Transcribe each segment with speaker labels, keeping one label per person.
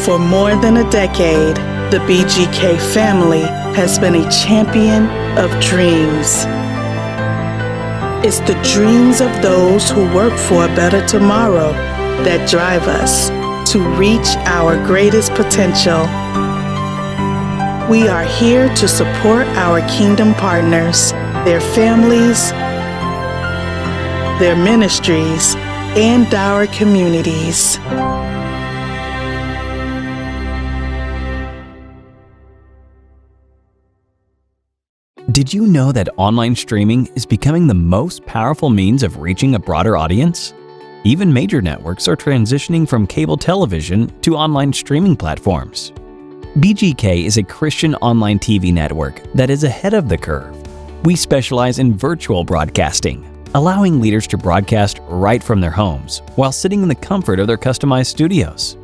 Speaker 1: For more than a decade, the BGK family has been a champion of dreams. It's the dreams of those who work for a better tomorrow that drive us to reach our greatest potential. We are here to support our kingdom partners, their families, their ministries, and our communities.
Speaker 2: Did you know that online streaming is becoming the most powerful means of reaching a broader audience? Even major networks are transitioning from cable television to online streaming platforms. BGK is a Christian online TV network that is ahead of the curve. We specialize in virtual broadcasting, allowing leaders to broadcast right from their homes while sitting in the comfort of their customized studios.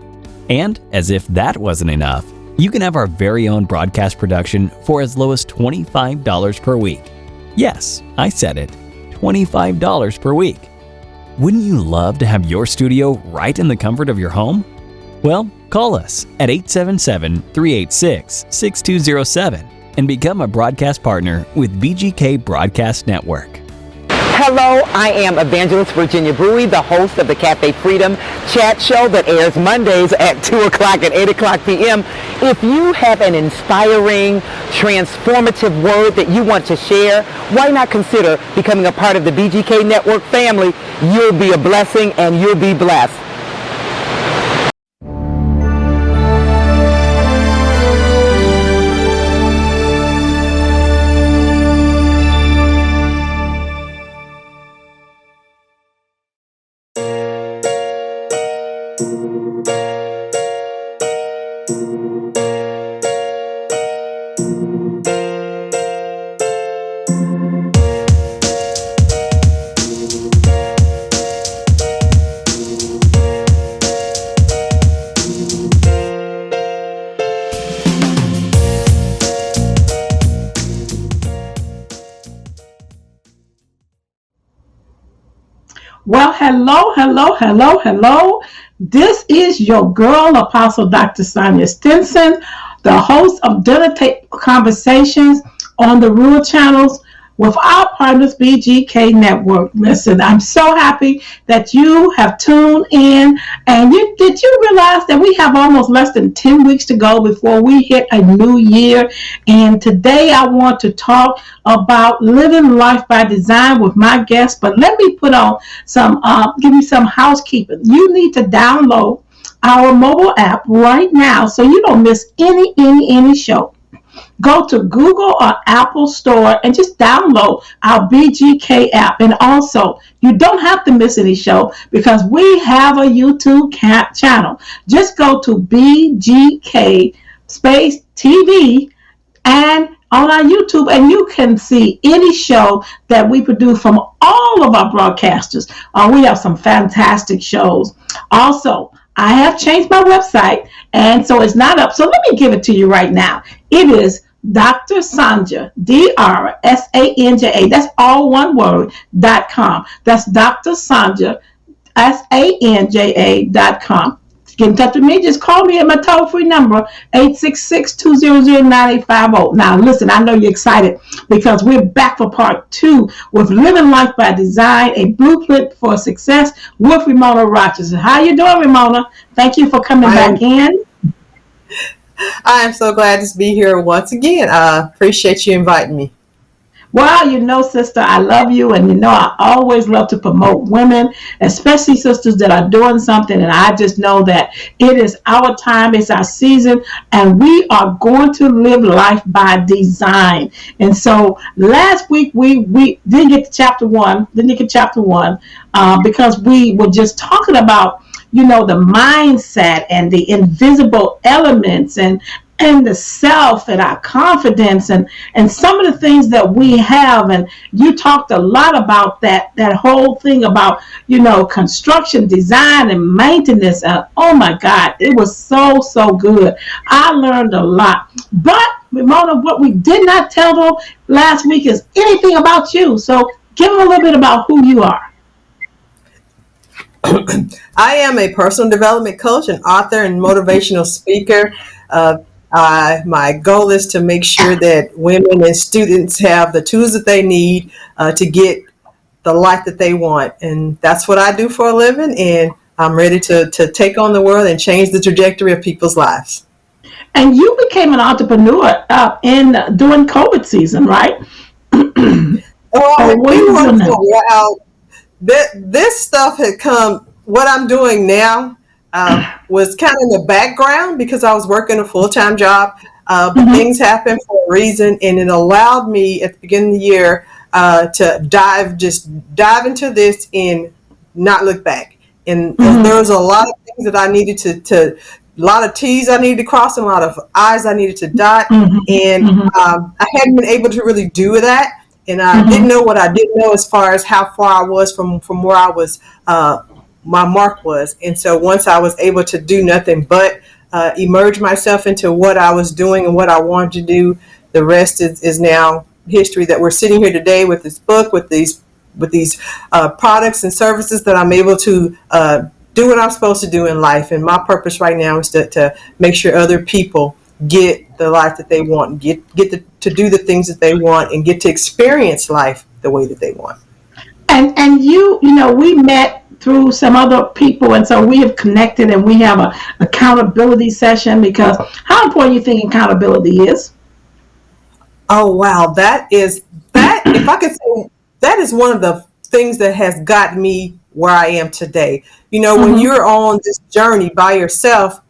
Speaker 2: And as if that wasn't enough, you can have our very own broadcast production for as low as $25 per week. Yes, I said it, $25 per week. Wouldn't you love to have your studio right in the comfort of your home? Well, call us at 877-386-6207 and become a broadcast partner with BGK Broadcast Network.
Speaker 3: Hello, I am Evangelist Virginia Brewy, the host of the Cafe Freedom chat show that airs Mondays at 2 o'clock and 8 o'clock p.m. If you have an inspiring, transformative word that you want to share, why not consider becoming a part of the BGK Network family? You'll be a blessing and you'll be blessed.
Speaker 4: Well, hello. This is your girl, Apostle Dr. Sonia Stinson, the host of Dinner Table Conversations on the Rural Channels with our partners, BGK Network. Listen, I'm so happy that you have tuned in. And did you realize that we have almost less than 10 weeks to go before we hit a new year? And today I want to talk about living life by design with my guest. But let me put on give you some housekeeping. You need to download our mobile app right now so you don't miss any show. Go to Google or Apple Store and just download our BGK app. And also, you don't have to miss any show because we have a YouTube channel. Just go to BGK space TV and on our YouTube, and you can see any show that we produce from all of our broadcasters. We have some fantastic shows. Also, I have changed my website, and so it's not up. So let me give it to you right now. It is Dr. Sanja, DrSanja, that's all one word, .com. That's Dr. Sanja, SANJA.com. Get in touch with me, just call me at my toll-free number, 866-200-9850. Now, listen, I know you're excited because we're back for part 2 with Living Life by Design, a blueprint for success with Ramona Rochester. How you doing, Ramona? Thank you for coming back in.
Speaker 5: I am so glad to be here once again. I appreciate you inviting me.
Speaker 4: Well, sister, I love you. And, I always love to promote women, especially sisters that are doing something. And I just know that it is our time. It's our season. And we are going to live life by design. And so last week, we didn't get to chapter 1. Because we were just talking about the mindset and the invisible elements and the self and our confidence and some of the things that we have. And you talked a lot about that whole thing about, construction, design, and maintenance. Oh my God, it was so good. I learned a lot. But Ramona, what we did not tell them last week is anything about you. So give them a little bit about who you are.
Speaker 5: I am a personal development coach, an author, and motivational speaker. My goal is to make sure that women and students have the tools that they need to get the life that they want. And that's what I do for a living. And I'm ready to take on the world and change the trajectory of people's lives.
Speaker 4: And you became an entrepreneur in during COVID season, right?
Speaker 5: Oh,
Speaker 4: Or what are you doing now?
Speaker 5: wow. This stuff had come, what I'm doing now was kind of in the background because I was working a full-time job. But
Speaker 4: Mm-hmm.
Speaker 5: things happen for a reason, and it allowed me at the beginning of the year to dive into this and not look back. And
Speaker 4: Mm-hmm.
Speaker 5: there was a lot of things that I needed a lot of T's I needed to cross and a lot of I's I needed to dot. And
Speaker 4: Mm-hmm.
Speaker 5: I hadn't been able to really do that. And I didn't
Speaker 4: Mm-hmm.
Speaker 5: know what I didn't know as far as how far I was from where I was, my mark was. And so once I was able to do nothing but emerge myself into what I was doing and what I wanted to do, the rest is now history. That we're sitting here today with this book, with these products and services that I'm able to do what I'm supposed to do in life. And my purpose right now is to make sure other people get the life that they want, to do the things that they want, and get to experience life the way that they want.
Speaker 4: And you know, we met through some other people, and so we have connected, and we have a accountability session because how important you think accountability is?
Speaker 5: Oh wow, that if I could say, that is one of the things that has gotten me where I am today. When
Speaker 4: Mm-hmm.
Speaker 5: you're on this journey by yourself,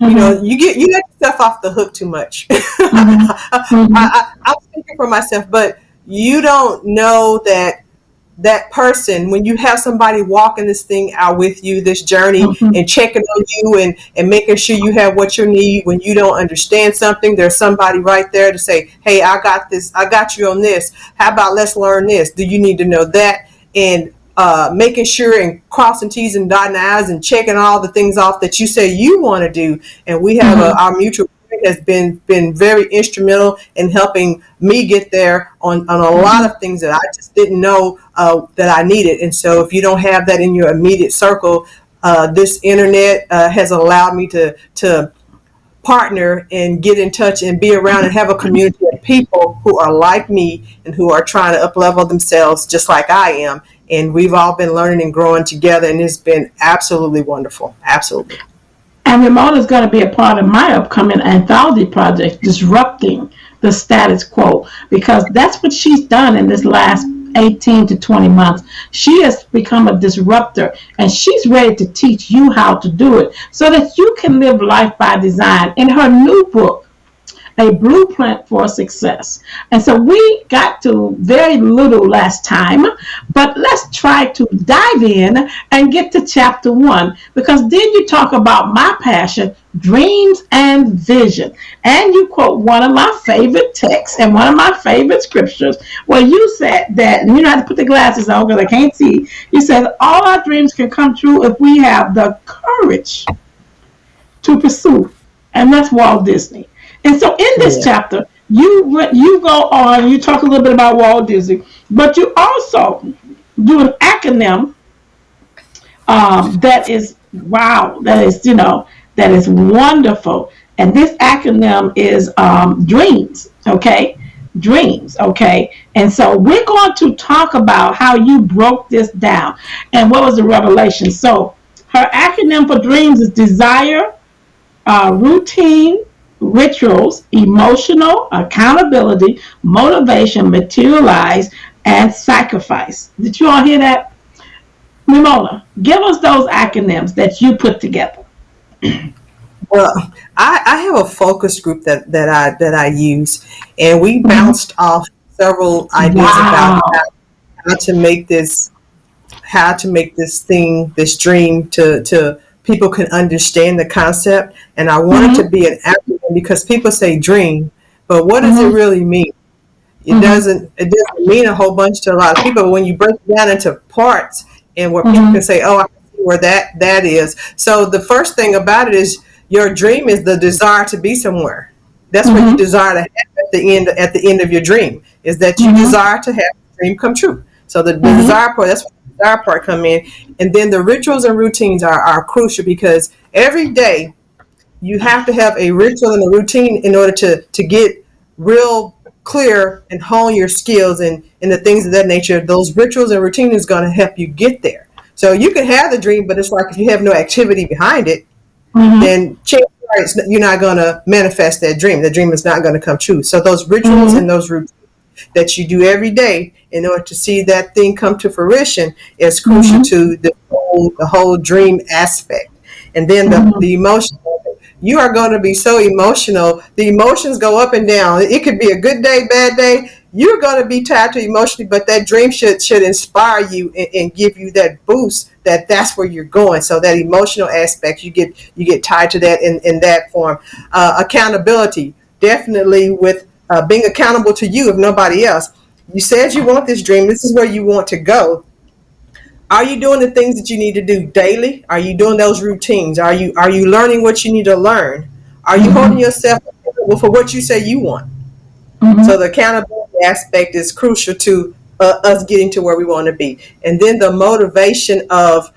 Speaker 4: Mm-hmm.
Speaker 5: you let yourself off the hook too much.
Speaker 4: Mm-hmm. Mm-hmm.
Speaker 5: I'm speaking for myself, but you don't know that person, when you have somebody walking this thing out with you, this journey,
Speaker 4: Mm-hmm.
Speaker 5: and checking on you and making sure you have what you need. When you don't understand something, there's somebody right there to say, hey, I got this, I got you on this, how about let's learn this, do you need to know that? And making sure and crossing T's and dotting I's and checking all the things off that you say you want to do. And we have
Speaker 4: Mm-hmm.
Speaker 5: our mutual friend has been very instrumental in helping me get there on a lot of things that I just didn't know that I needed. And so if you don't have that in your immediate circle, this internet has allowed me to partner and get in touch and be around and have a community of people who are like me and who are trying to up-level themselves just like I am. And we've all been learning and growing together, and it's been absolutely wonderful. Absolutely.
Speaker 4: And Ramona is going to be a part of my upcoming anthology project, Disrupting the Status Quo, because that's what she's done in this last 18 to 20 months. She has become a disruptor, and she's ready to teach you how to do it so that you can live life by design. In her new book, A Blueprint for Success. And so we got to very little last time, but let's try to dive in and get to chapter 1, because then you talk about my passion, dreams and vision. And you quote one of my favorite texts and one of my favorite scriptures where you said that, and you don't have to put the glasses on because I can't see. You said all our dreams can come true if we have the courage to pursue, and that's Walt Disney. And so in this
Speaker 5: Yeah.
Speaker 4: chapter, you go on, you talk a little bit about Walt Disney, but you also do an acronym that is wow, that is that is wonderful. And this acronym is dreams. Okay, dreams. Okay, and so we're going to talk about how you broke this down and what was the revelation. So her acronym for dreams is desire, routine, rituals, emotional, accountability, motivation, materialize, and sacrifice. Did you all hear that? Ramona, give us those acronyms that you put together.
Speaker 5: Well, I have a focus group that I use, and we
Speaker 4: Mhm.
Speaker 5: bounced off several ideas about
Speaker 4: Wow.
Speaker 5: how to make this how to make this thing, this dream, to people can understand the concept. And I want it to
Speaker 4: Mm-hmm.
Speaker 5: be an acronym because people say dream, but what does it
Speaker 4: Mm-hmm.
Speaker 5: really mean? it
Speaker 4: Mm-hmm.
Speaker 5: doesn't it doesn't mean a whole bunch to a lot of people. But when you break it down into parts and where people
Speaker 4: Mm-hmm.
Speaker 5: can say, oh, I can see where that is. So the first thing about it is your dream is the desire to be somewhere. That's what you
Speaker 4: Mm-hmm.
Speaker 5: desire to have at the end of your dream, is that you
Speaker 4: Mm-hmm.
Speaker 5: desire to have the dream come true. So the
Speaker 4: Mm-hmm.
Speaker 5: desire part, that's what desire part come in. And then the rituals and routines are crucial, because every day you have to have a ritual and a routine in order to get real clear and hone your skills and the things of that nature. Those rituals and routines is going to help you get there. So you can have the dream, but it's like if you have no activity behind it, then chances are you're not going to manifest that dream. The dream is not going to come true. So those rituals and those routines that you do every day in order to see that thing come to fruition is crucial to the whole dream aspect. And then the emotion. You are going to be so emotional. The emotions go up and down. It could be a good day, bad day. You're going to be tied to emotionally, but that dream should inspire you and give you that boost that's where you're going. So that emotional aspect, you get tied to that in that form. Accountability, definitely with being accountable to you, if nobody else. You said you want this dream. This is where you want to go. Are you doing the things that you need to do daily? Are you doing those routines? Are you learning what you need to learn? Are you holding yourself accountable for what you say you want? So the accountability aspect is crucial to us getting to where we want to be. And then the motivation of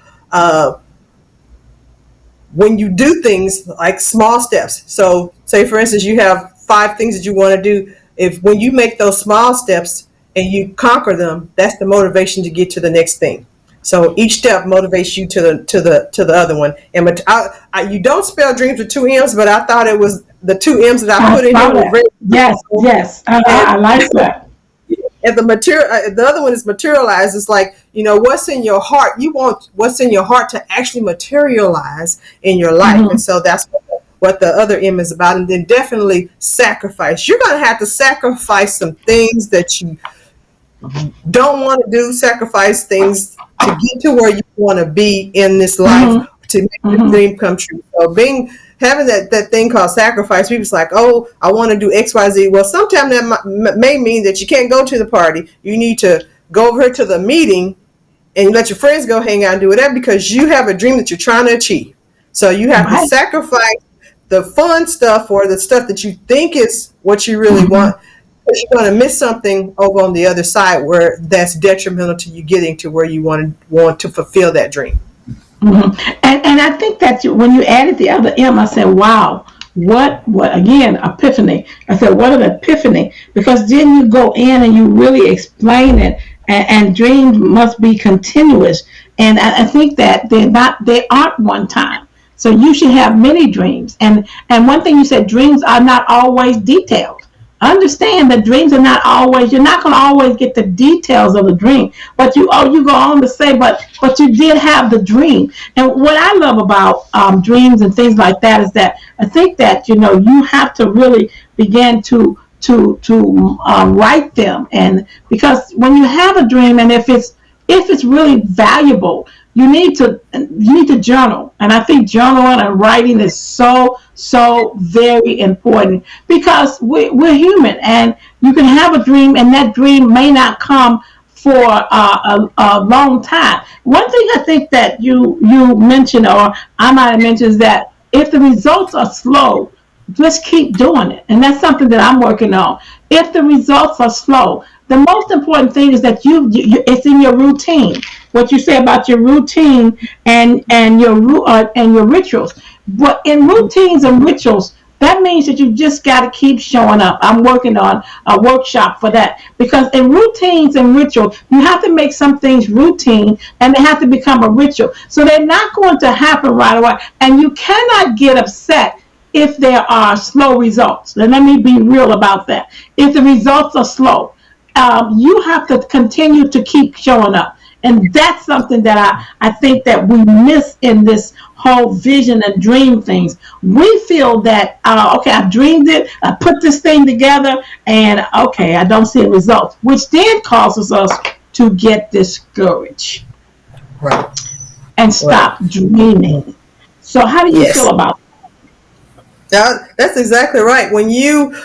Speaker 5: when you do things like small steps. So say, for instance, you have 5 things that you want to do. When you make those small steps and you conquer them, that's the motivation to get to the next thing. So each step motivates you to the other one. And you don't spell dreams with 2 M's, but I thought it was the 2 M's that I put in here.
Speaker 4: Yes. I like that.
Speaker 5: And the other one is materialize. It's like, what's in your heart. You want what's in your heart to actually materialize in your life. And so that's what the other M is about. And then definitely sacrifice. You're going to have to sacrifice some things that you don't want to do, sacrifice things to get to where you want to be in this life to make the dream come true. So having that thing called sacrifice, people's like, oh, I want to do X, Y, Z. Well, sometimes that may mean that you can't go to the party. You need to go over here to the meeting and let your friends go hang out and do whatever, because you have a dream that you're trying to achieve. So you have to sacrifice the fun stuff or the stuff that you think is what you really want. But you're going to miss something over on the other side where that's detrimental to you getting to where you want to fulfill that dream.
Speaker 4: And I think that when you added the other M, I said, wow, what again, epiphany. I said, what an epiphany, because then you go in and you really explain it, and dreams must be continuous. And I think that they aren't one time. So you should have many dreams. And one thing you said, dreams are not always detailed. Understand that dreams are not always, you're not going to always get the details of the dream, but you go on to say, but you did have the dream. And what I love about dreams and things like that is that I think that, you have to really begin to write them. And because when you have a dream, and if it's really valuable, you need to journal. And I think journaling and writing is so very important, because we're human, and you can have a dream and that dream may not come for a long time. One thing I think that you mentioned, or I might have mentioned, is that if the results are slow, just keep doing it. And that's something that I'm working on. If the results are slow, the most important thing is that it's in your routine. What you say about your routine and your rituals. But in routines and rituals, that means that you just got to keep showing up. I'm working on a workshop for that, because in routines and rituals, you have to make some things routine and they have to become a ritual. So they're not going to happen right away. And you cannot get upset if there are slow results. And let me be real about that. If the results are slow, you have to continue to keep showing up. And that's something that I think that we miss in this whole vision and dream things. We feel that, okay, I've dreamed it, I put this thing together, and okay, I don't see a result, which then causes us to get discouraged.
Speaker 5: Right.
Speaker 4: And stop dreaming. So how do you feel about
Speaker 5: that? That's exactly right. When you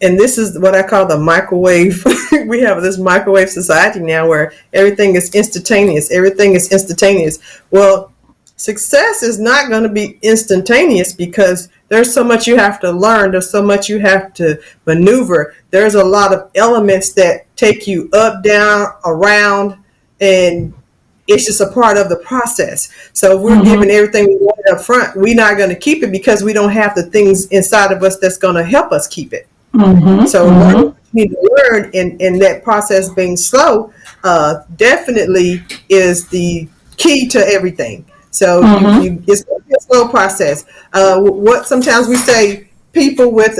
Speaker 5: and this is what I call the microwave. We have this microwave society now where everything is instantaneous. Everything is instantaneous. Well, success is not going to be instantaneous, because there's so much you have to learn. There's so much you have to maneuver. There's a lot of elements that take you up, down, around, and it's just a part of the process. So if we're giving everything we want up front, we're not going to keep it because we don't have the things inside of us that's going to help us keep it. So learning what you need to learn in that process being slow definitely is the key to everything. So it's a slow process. What sometimes we say, people with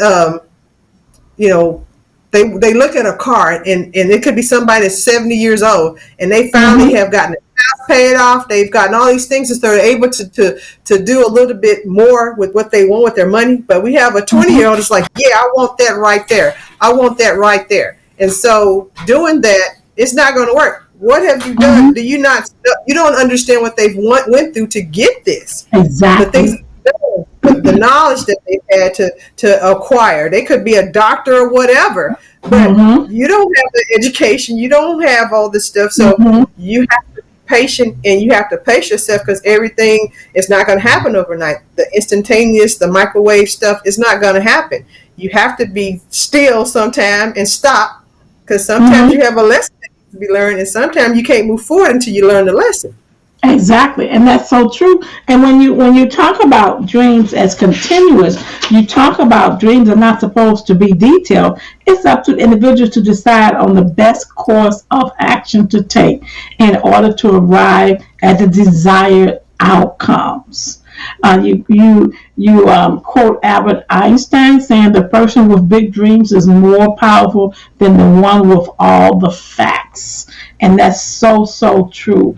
Speaker 5: you know, they look at a car and it could be somebody that's 70 years old and they finally have gotten the house paid off. They've gotten all these things, and so they're able to do a little bit more with what they want with their money. But we have a 20-year-old that's like, yeah, I want that right there. I want that right there. And so doing that, it's not going to work. What have you done? Do you not? You don't understand what they've went through to get this.
Speaker 4: Exactly.
Speaker 5: The things, the knowledge that they've had to acquire. They could be a doctor or whatever, but you don't have the education. You don't have all this stuff. So you have to be patient, and you have to pace yourself, because everything is not going to happen overnight. The instantaneous, the microwave stuff is not going to happen. You have to be still sometime and stop, because sometimes you have a lesson to be learned, and sometimes you can't move forward until you learn the lesson.
Speaker 4: Exactly, and that's so true. And when you talk about dreams as continuous, you talk about dreams are not supposed to be detailed. It's up to individuals to decide on the best course of action to take in order to arrive at the desired outcomes. You quote Albert Einstein saying the person with big dreams is more powerful than the one with all the facts. And that's so true.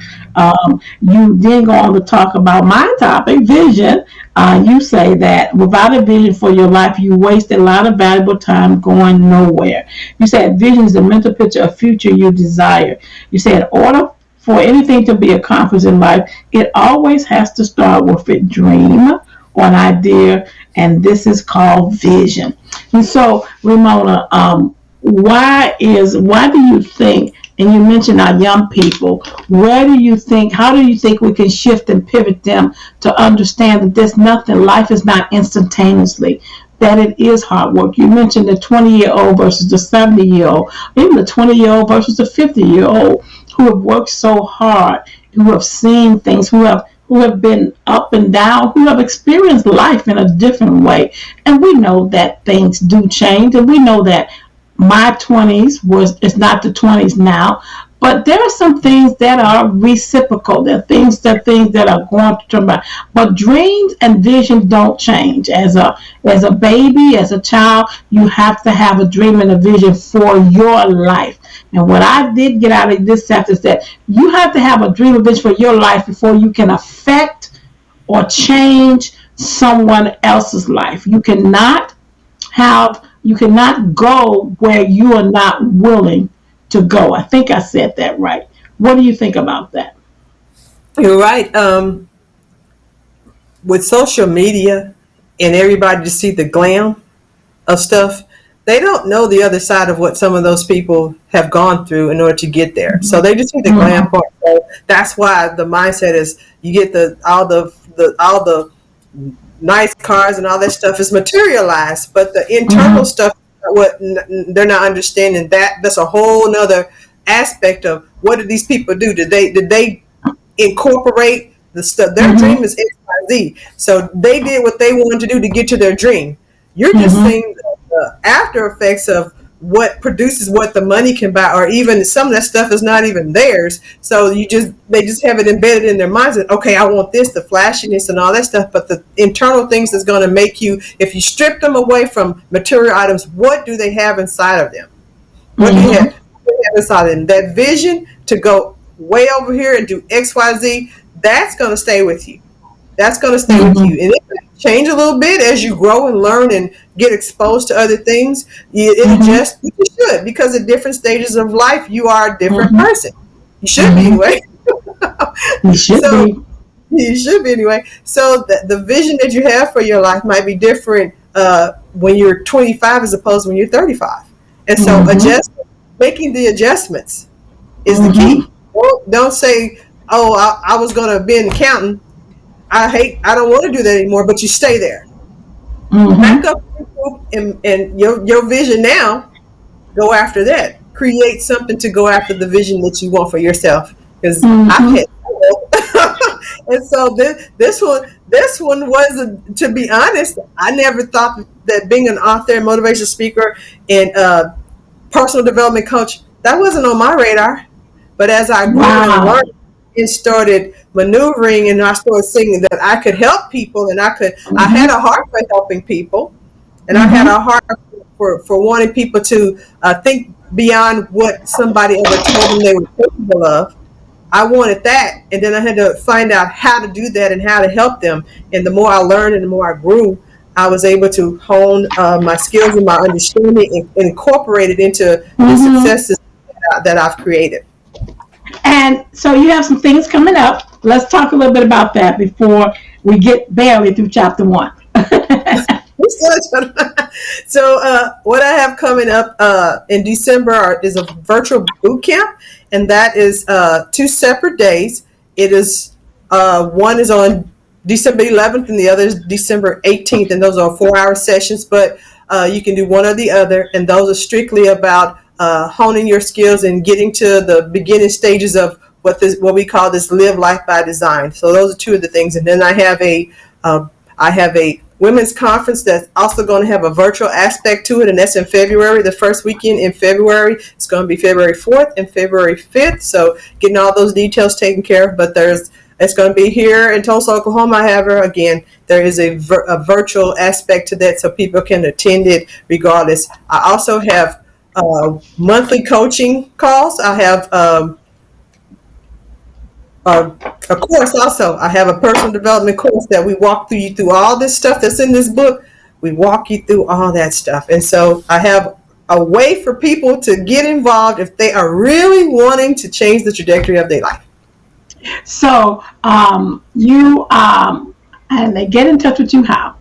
Speaker 4: You then go on to talk about my topic, vision. You say that without a vision for your life, you waste a lot of valuable time going nowhere. You said vision is the mental picture of future you desire. You said in order for anything to be accomplished in life, it always has to start with a dream or an idea, and this is called vision. And so, Ramona, why do you think, and you mentioned our young people, how do you think we can shift and pivot them to understand that there's nothing, life is not instantaneously, that it is hard work? You mentioned the 20-year-old versus the 70-year-old, even the 20-year-old versus the 50-year-old, who have worked so hard, who have seen things, who have been up and down, who have experienced life in a different way. And we know that things do change, and we know that my 20s is not the 20s now, but there are some things that are reciprocal. There are things that are going to turn back. But dreams and vision don't change. As a baby, as a child, you have to have a dream and a vision for your life. And what I did get out of this chapter is that you have to have a dream and vision for your life before you can affect or change someone else's life. You cannot go where you are not willing to go. I think I said that right. What do you think about that?
Speaker 5: You're right. With social media and everybody to see the glam of stuff, they don't know the other side of what some of those people have gone through in order to get there. So they just see the glam part. So that's why the mindset is you get all the nice cars and all that stuff is materialized, but the internal stuff, what they're not understanding, that's a whole nother aspect of what did these people do? Did they incorporate the stuff? Their dream is XYZ, so they did what they wanted to do to get to their dream. You're just seeing the after effects of what produces what the money can buy, or even some of that stuff is not even theirs. So they just have it embedded in their minds that, okay, I want this, the flashiness and all that stuff, but the internal things that's going to make you, if you strip them away from material items, what do they have inside of them? What do you have inside of them? That vision to go way over here and do XYZ, that's going to stay with you. That's going to stay with you. And it may change a little bit as you grow and learn and get exposed to other things. It adjusts. You should, because at different stages of life, you are a different person. You should be anyway.
Speaker 4: You should be.
Speaker 5: You should be anyway. So the vision that you have for your life might be different when you're 25 as opposed to when you're 35. And so making the adjustments is the key. Don't say, oh, I was going to be an accountant. I don't want to do that anymore, but you stay there. Back up and your vision now, go after that. Create something to go after the vision that you want for yourself because I've
Speaker 4: Mm-hmm.
Speaker 5: had and so this one wasn't, to be honest, I never thought that being an author and motivational speaker and personal development coach, that wasn't on my radar. But as I grew and
Speaker 4: Wow.
Speaker 5: learned and started maneuvering, and I started seeing that I could help people, and I had
Speaker 4: Mm-hmm.
Speaker 5: a heart for helping people, and I had
Speaker 4: Mm-hmm.
Speaker 5: a heart for wanting people to think beyond what somebody ever told them they were capable of. I wanted that, and then I had to find out how to do that and how to help them. And the more I learned and the more I grew, I was able to hone my skills and my understanding and incorporate it into the
Speaker 4: Mm-hmm.
Speaker 5: successes that I've created.
Speaker 4: And so you have some things coming up. Let's talk a little bit about that before we get barely through chapter 1.
Speaker 5: So what I have coming up in December is a virtual boot camp, and that is 2 separate days. It is one is on December 11th and the other is December 18th, and those are 4-hour sessions, but you can do one or the other, and those are strictly about honing your skills and getting to the beginning stages of what we call this live life by design. So those are two of the things, and then uh, I have a women's conference that's also going to have a virtual aspect to it, and that's in February, the first weekend in February. It's going to be February 4th and February 5th, so getting all those details taken care of. But it's going to be here in Tulsa, Oklahoma. However, again, there is a virtual aspect to that, so people can attend it regardless. I also have monthly coaching calls. I have a course also. I have a personal development course that we walk through you through all this stuff that's in this book. We walk you through all that stuff. And so I have a way for people to get involved if they are really wanting to change the trajectory of their life.
Speaker 4: So you and they get in touch with you how?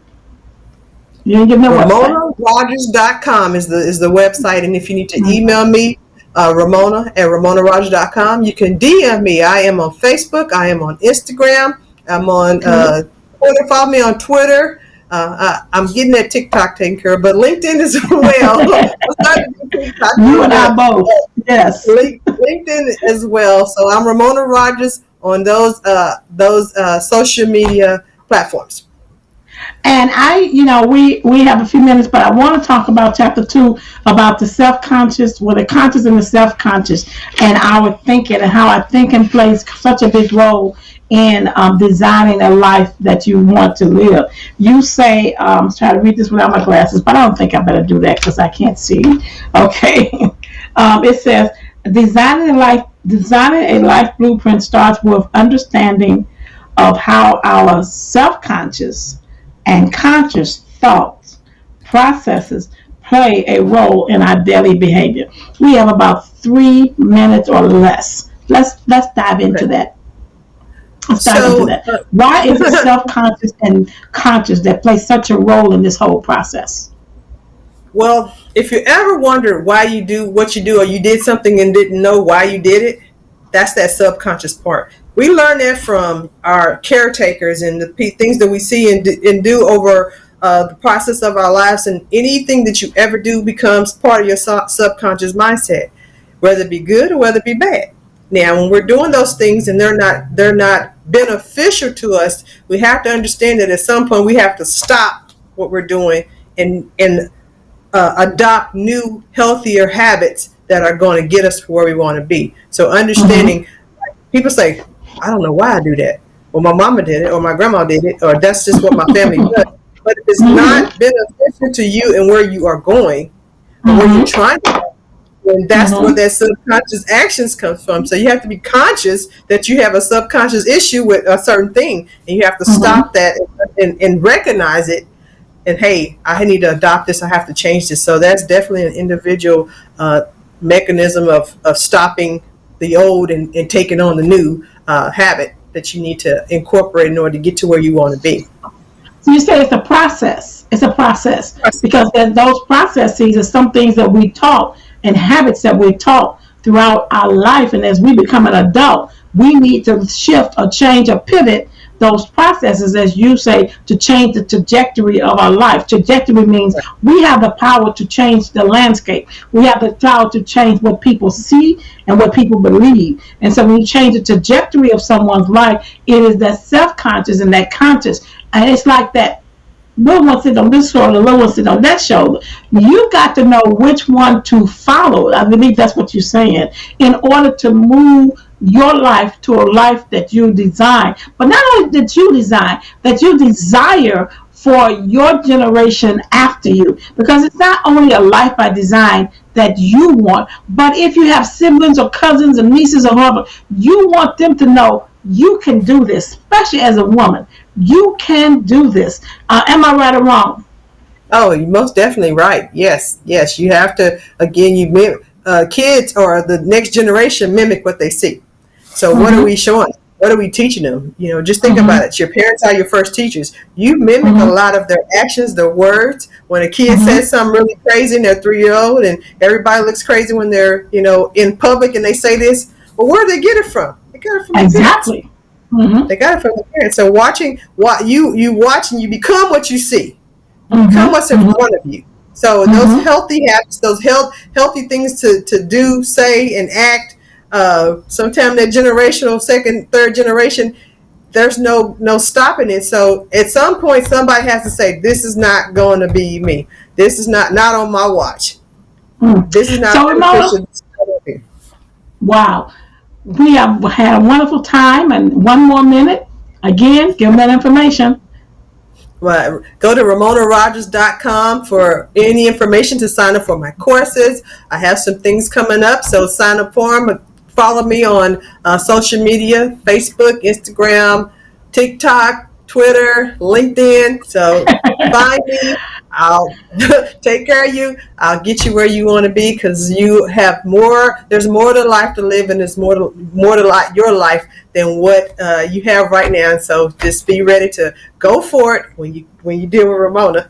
Speaker 4: You didn't give me a website.
Speaker 5: RamonaRogers.com is the website. And if you need to email me, Ramona@RamonaRogers.com. You can DM me. I am on Facebook. I am on Instagram. I'm on Twitter. Follow me on Twitter. I'm getting that TikTok taken care of, but LinkedIn as well. I'm starting to do TikTok.
Speaker 4: You and I both. Yes.
Speaker 5: LinkedIn as well. So I'm Ramona Rogers on those social media platforms.
Speaker 4: And we have a few minutes, but I want to talk about chapter 2 about the self-conscious, the conscious and the self-conscious, and our thinking and how our thinking plays such a big role in designing a life that you want to live. You say, I'm trying to read this without my glasses, but I don't think I better do that because I can't see. Okay. It says, designing a life blueprint starts with understanding of how our self-conscious and conscious thoughts, processes play a role in our daily behavior. We have about 3 minutes or less. Let's dive into that. Why is it self-conscious and conscious that play such a role in this whole process?
Speaker 5: Well, if you ever wondered why you do what you do, or you did something and didn't know why you did it, that's that subconscious part. We learn that from our caretakers and the things that we see and do over the process of our lives. And anything that you ever do becomes part of your subconscious mindset, whether it be good or whether it be bad. Now, when we're doing those things and they're not beneficial to us, we have to understand that at some point we have to stop what we're doing and adopt new, healthier habits that are going to get us to where we want to be. So understanding, people say, I don't know why I do that. Well, my mama did it, or my grandma did it, or that's just what my family does. But if it's not beneficial to you and where you are going, or where you're trying to go, then that's where that subconscious actions comes from. So you have to be conscious that you have a subconscious issue with a certain thing, and you have to stop that and recognize it. And hey, I need to adopt this. I have to change this. So that's definitely an individual mechanism of stopping the old and taking on the new habit that you need to incorporate in order to get to where you want to be.
Speaker 4: So you say it's a process. It's a process because those processes are some things that we taught and habits that we're taught throughout our life. And as we become an adult, we need to shift or change or pivot those processes, as you say, to change the trajectory of our life. Trajectory means we have the power to change the landscape. We have the power to change what people see and what people believe. And so when you change the trajectory of someone's life, it is that self-conscious and that conscious. And it's like that little one sit on this shoulder, the little one sit on that shoulder. You got to know which one to follow. I believe that's what you're saying. In order to move your life to a life that you design, but not only that you design, that you desire for your generation after you. Because it's not only a life by design that you want, but if you have siblings or cousins or nieces or whoever, you want them to know you can do this, especially as a woman. You can do this. Am I right or wrong?
Speaker 5: Oh, you're most definitely right. Yes. You have to, again, kids or the next generation mimic what they see. So what are we showing? What are we teaching them? Just think about it. Your parents are your first teachers. You mimic a lot of their actions, their words. When a kid says something really crazy and they're 3-year-old and everybody looks crazy when they're, in public and they say this, well, where do they get it from? They got it from their parents. They got it from the parents. So you watch and you become what you see. You become what's in front of you. So those healthy habits, those healthy things to do, say, and act. Sometimes that generational, second, third generation, there's no stopping it. So at some point, somebody has to say, "This is not going to be me. This is not on my watch. This is not." So
Speaker 4: wow. We have had a wonderful time, and one more minute. Again, give them that information.
Speaker 5: Well, go to RamonaRogers.com for any information to sign up for my courses. I have some things coming up, so sign up for them. Follow me on social media, Facebook, Instagram, TikTok, Twitter, LinkedIn. So find me. I'll take care of you. I'll get you where you want to be, because you have more. There's more to life to live, and there's more to your life than what you have right now. And so just be ready to go for it when you deal with Ramona.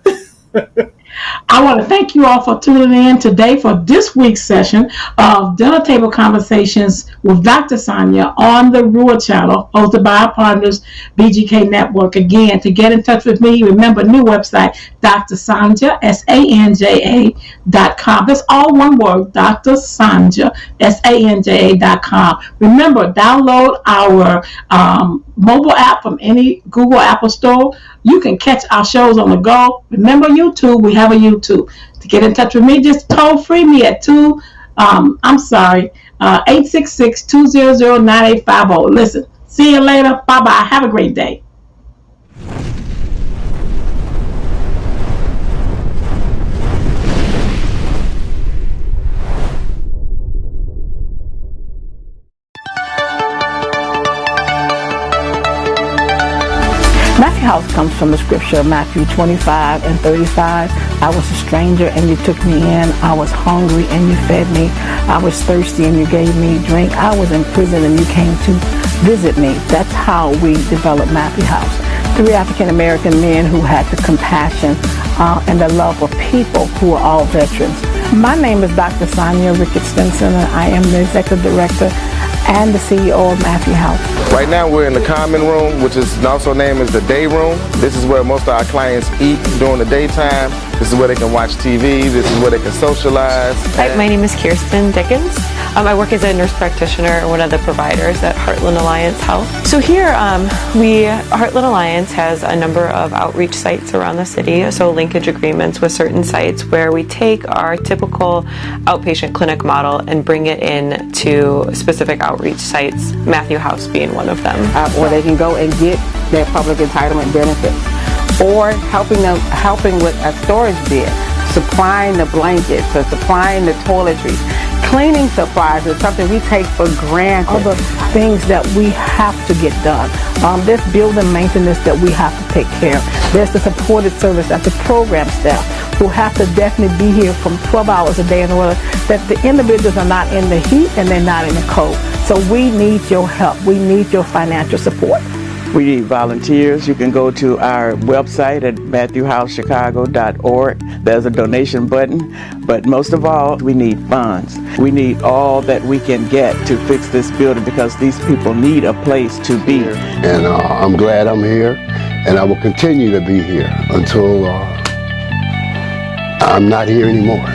Speaker 4: I want to thank you all for tuning in today for this week's session of Dinner Table Conversations with Dr. Sonia on the RUA channel, hosted by our partners, BGK Network. Again, to get in touch with me, remember, new website, Dr. Sanja, SANJA.com. That's all one word, Dr. Sanja, SANJA.com. Remember, download our mobile app from any Google Apple Store. You can catch our shows on the go. Remember YouTube, we have a YouTube. To get in touch with me, just toll free me at 866-200-9850. Listen, see you later. Bye-bye. Have a great day. Matthew House comes from the scripture of Matthew 25:35. I was a stranger and you took me in. I was hungry and you fed me. I was thirsty and you gave me drink. I was in prison and you came to visit me. That's how we developed Matthew House. 3 African American men who had the compassion and the love of people, who are all veterans. My name is Dr. Sonia Ricketts Stinson, and I am the Executive Director and the CEO of Matthew House.
Speaker 6: Right now we're in the common room, which is also named as the day room. This is where most of our clients eat during the daytime. This is where they can watch TV. This is where they can socialize.
Speaker 7: Hi, my name is Kirsten Dickens. I work as a nurse practitioner, one of the providers at Heartland Alliance Health. So here, Heartland Alliance has a number of outreach sites around the city, so linkage agreements with certain sites where we take our typical outpatient clinic model and bring it in to specific outreach sites, Matthew House being one of them.
Speaker 3: Or they can go and get their public entitlement benefits. Or helping with a storage bid, supplying the blankets, or supplying the toiletries. Cleaning supplies is something we take for granted. Other things that we have to get done. There's building maintenance that we have to take care of. There's the supported service at the program staff who have to definitely be here from 12 hours a day in order that the individuals are not in the heat and they're not in the cold. So we need your help. We need your financial support.
Speaker 8: We need volunteers. You can go to our website at MatthewHouseChicago.org. There's a donation button. But most of all, we need funds. We need all that we can get to fix this building because these people need a place to be.
Speaker 9: And I'm glad I'm here, and I will continue to be here until I'm not here anymore.